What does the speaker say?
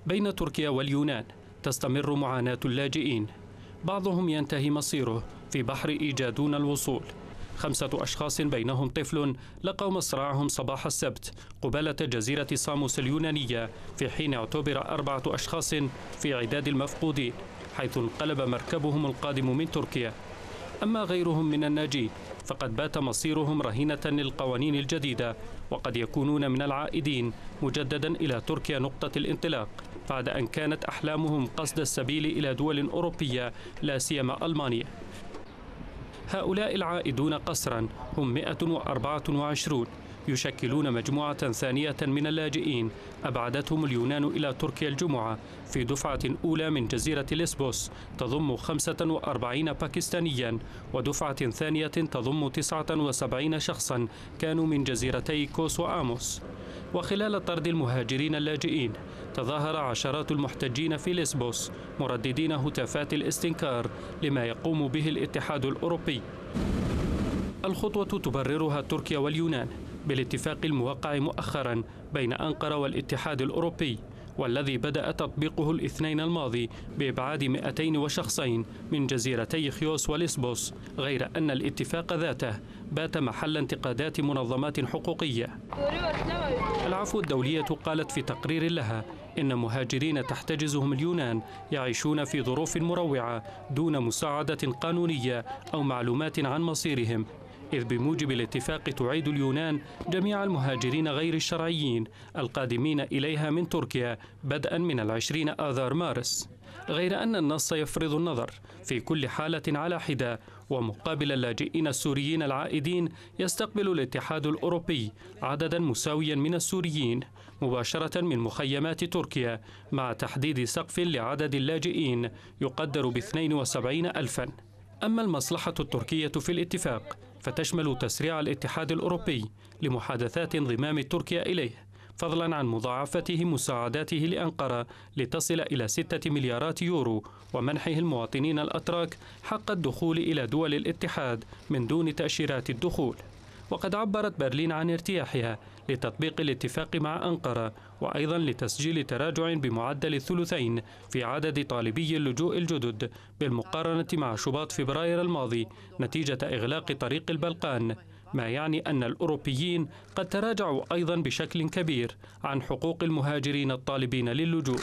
بين تركيا واليونان تستمر معاناة اللاجئين، بعضهم ينتهي مصيره في بحر إيجاد دون الوصول. 5 أشخاص بينهم طفل لقوا مصرعهم صباح السبت قبالة جزيرة ساموس اليونانية، في حين اعتبر 4 أشخاص في عداد المفقودين، حيث انقلب مركبهم القادم من تركيا. أما غيرهم من الناجين فقد بات مصيرهم رهينة للقوانين الجديدة، وقد يكونون من العائدين مجددا إلى تركيا نقطة الانطلاق، بعد أن كانت أحلامهم قصد السبيل إلى دول أوروبية لا سيما ألمانيا. هؤلاء العائدون قسرا هم 124، يشكلون مجموعة ثانية من اللاجئين أبعدتهم اليونان إلى تركيا الجمعة في دفعة أولى من جزيرة ليسبوس تضم 45 باكستانيا، ودفعة ثانية تضم 79 شخصا كانوا من جزيرتي كوس وآموس. وخلال طرد المهاجرين اللاجئين تظاهر عشرات المحتجين في ليسبوس مرددين هتافات الاستنكار لما يقوم به الاتحاد الأوروبي. الخطوة تبررها تركيا واليونان بالاتفاق الموقع مؤخرا بين أنقرة والاتحاد الأوروبي، والذي بدأ تطبيقه الاثنين الماضي بإبعاد 200 شخصين من جزيرتي خيوس وليسبوس، غير أن الاتفاق ذاته بات محل انتقادات منظمات حقوقية. العفو الدولية قالت في تقرير لها إن مهاجرين تحتجزهم اليونان يعيشون في ظروف مروعة دون مساعدة قانونية أو معلومات عن مصيرهم، إذ بموجب الاتفاق تعيد اليونان جميع المهاجرين غير الشرعيين القادمين إليها من تركيا بدءا من 20 آذار مارس، غير أن النص يفرض النظر في كل حالة على حدة. ومقابل اللاجئين السوريين العائدين يستقبل الاتحاد الأوروبي عددا مساويا من السوريين مباشرة من مخيمات تركيا، مع تحديد سقف لعدد اللاجئين يقدر ب72,000. أما المصلحة التركية في الاتفاق فتشمل تسريع الاتحاد الأوروبي لمحادثات انضمام تركيا إليه، فضلا عن مضاعفته مساعداته لأنقرة لتصل إلى 6 مليارات يورو، ومنحه المواطنين الأتراك حق الدخول إلى دول الاتحاد من دون تأشيرات الدخول. وقد عبرت برلين عن ارتياحها لتطبيق الاتفاق مع أنقرة، وأيضا لتسجيل تراجع بمعدل 2 في عدد طالبي اللجوء الجدد بالمقارنة مع شباط فبراير الماضي نتيجة إغلاق طريق البلقان، ما يعني أن الأوروبيين قد تراجعوا أيضا بشكل كبير عن حقوق المهاجرين الطالبين للجوء.